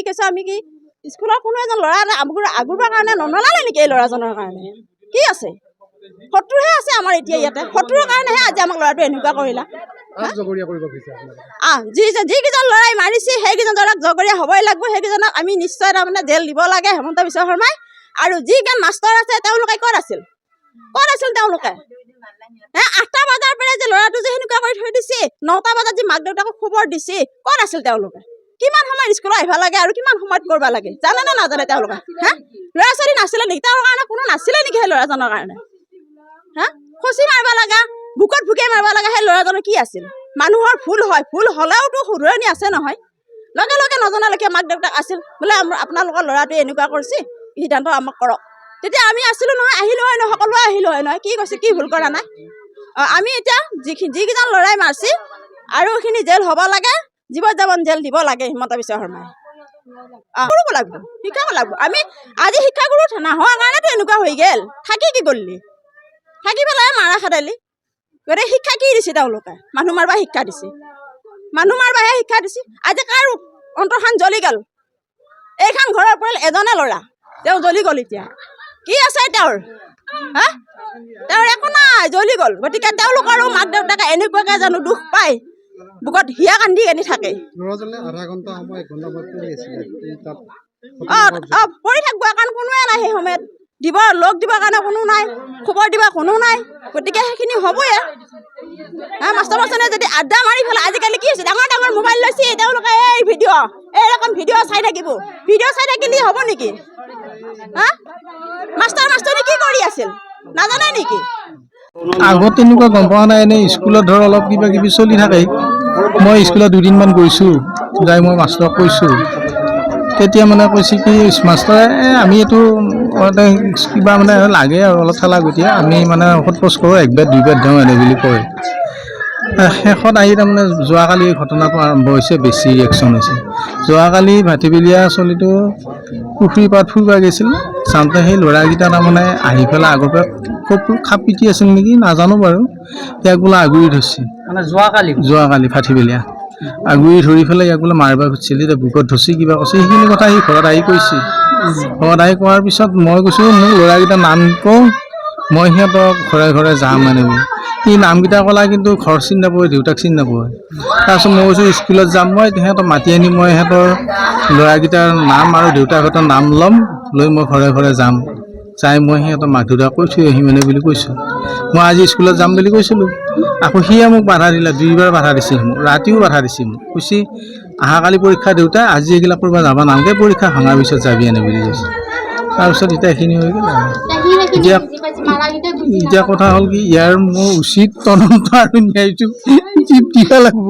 কৈছে আমি কি স্কুলৰ কোনো এজন ল'ৰা আগৰবাৰ কাৰণে ননলালে নেকি এই ল'ৰাজনৰ কাৰণে কি আছে শত্ৰুহে আছে আমাৰ এতিয়া ইয়াতে শত্ৰুৰ কাৰণেহে আজি আমাক ল'ৰাটো এনেকুৱা কৰিলা যিকেইজন ল'ৰাই মাৰিছে সেইকেইজন ল'ৰাক জগৰীয়া হ'বই লাগিব সেইকেইজনক আমি নিশ্চয় তাৰমানে জেল দিব লাগে হেমন্ত বিশ্ব শৰ্মাই আৰু যিকেইজন মাষ্টৰ আছে তেওঁলোকে ক'ত আছিল তেওঁলোকে 8টা বজাৰ পৰা যে ল'ৰাটো যে সেনেকুৱা কৰি থৈ দিছে 9টা বজাত যে মাক দেউতাকক খবৰ দিছে ক'ত আছিল তেওঁলোকে কিমান সময়ত স্কুলত আহিব লাগে আৰু কিমান সময়ত কৰিব লাগে জানে নে নাজানে তেওঁলোকে ল'ৰা ছোৱালী নাছিলে নেকি তেওঁৰ কাৰণে কোনো নাছিলে নেকি সেই ল'ৰাজনৰ কাৰণে খচি মাৰিব লগা বুকত ভুকে মাৰিব লগা সেই ল'ৰাজনৰ কি আছিল মানুহৰ ভুল হয় ভুল হ'লেওতো শুধৰণি আছে নহয় লগে লগে নজনালৈকে মাক দেউতাক আছিল বোলে আপোনালোকৰ ল'ৰাটোৱে এনেকুৱা কৰিছে সিদ্ধান্ত আমাক কৰক তেতিয়া আমি আছিলোঁ নহয় আহিলোঁ হয় নহয় সকলোৱে আহিলোঁ হয় নহয় কি কৈছে কি ভুল কৰা নাই আমি এতিয়া যিকেইজন ল'ৰাই মাৰিছে আৰু এইখিনি জেল হ'ব লাগে জীৱন জেল দিব লাগে হিমন্ত বিশ্ব শৰ্মাই কৰিব লাগিব শিকাব লাগিব আমি আজি শিক্ষাগুৰু নোহোৱাৰ কাৰণেতো এনেকুৱা হৈ গ'ল থাকি কি কৰিলি থাকি পেলাই মাৰা খাদালি গতিকে শিক্ষা কি দিছে তেওঁলোকে মানুহ মাৰিবা শিক্ষা দিছে আজি কাৰ অন্তৰখন জ্বলি গ'ল এইখন ঘৰৰ পৰা এজনে ল'ৰা তেওঁ জ্বলি গ'ল এতিয়া কি আছে তেওঁৰ একো নাই জ্বলি গ'ল গতিকে তেওঁলোকৰো মাক দেউতাকে এনেকুৱাকে জানো দুখ পায় বুকত হিয়া কান্দি থাকে পৰি থাকিব কাৰণ কোনোৱে নাই সেই সময়ত লগ দিবৰ কাৰণে কোনো নাই খবৰ দিবা কোনো নাই গতিকে সেইখিনি হ'বই মাষ্টৰ মাষ্টৰে যদি আড্ডা মাৰি পেলাই আজিকালি কি হৈছে ডাঙৰ ডাঙৰ মোবাইল লৈছে তেওঁলোকে এই ভিডিঅ' চাই থাকিব চাই থাকিলে হ'ব নেকি মাষ্টৰ কি কৰি আছিল নাজানে নেকি আগত তেনেকুৱা গম পোৱা নাই এনেই স্কুলত ধৰ অলপ কিবা কিবি চলি থাকে মই স্কুলত 2 দিনমান গৈছোঁ যাই মই মাষ্টৰক কৈছোঁ তেতিয়া মানে কৈছে কি মাষ্টৰে আমি এইটো কিবা মানে লাগে আৰু অলপ ঠেলা গতিয়ে আমি মানে ঔষধ পোষ্ট কৰোঁ 1 বেড 2 বেড দিওঁ এনে বুলি কয় শেষত আহি তাৰমানে যোৱাকালি ঘটনাটো আৰম্ভ হৈছে বেছি ৰিয়েকশ্যন হৈছে যোৱাকালি ভাটিবেলীয়া চলিটো পুখুৰী পাৰত ফুৰিব গৈছিল চাওঁতে সেই ল'ৰাকেইটা তাৰমানে আহি পেলাই আগৰ পৰা খুব খাপ পিটি আছিল নেকি নাজানো বাৰু ইয়াক বোলে আগুৰি ধৰিছে মানে যোৱাকালি ভাটিবেলীয়া আগুৰি ধৰি পেলাই ইয়াক বোলে মাৰিব খুজিছিল এতিয়া বুকত ধৰিছে কিবা কৈছে সেইখিনি কথা সি ঘৰত আহি কৈছে ঘৰত আহি কোৱাৰ পিছত মই কৈছোঁ মোক ল'ৰাকেইটাৰ নাম কওঁ মই সিহঁতক ঘৰে ঘৰে যাম মানে সি নামকেইটা ক'লা কিন্তু ঘৰ চিনি নাপায় দেউতাক চিনি নাপায় তাৰপিছত মই কৈছোঁ স্কুলত যাম মই সিহঁতক মাতি আনি মই সিহঁতৰ ল'ৰাকেইটাৰ নাম আৰু দেউতাকহঁতৰ নাম ল'ম লৈ মই ঘৰে ঘৰে যাম যাই মই সিহঁতৰ মাক দেউতাক কৈ থৈ আহিম মানে বুলি কৈছোঁ মই আজি স্কুলত যাম বুলি কৈছিলোঁ আকৌ সিয়ে মোক বাধা দিলে 2বাৰ বাধা দিছে মোক ৰাতিও বাধা দিছে মোক কৈছে অহাকালি পৰীক্ষা দেউতা আজি এইগিলা কৰিব যাব নালাগে পৰীক্ষা ভাঙাৰ পিছত যাবি এনে বুলি কৈছে তাৰপিছত এতিয়া এইখিনি হৈ গ'ল এতিয়া কথা হ'ল কি ইয়াৰ মোৰ উচিত তদন্ত আৰু ন্যায়টো দিব লাগিব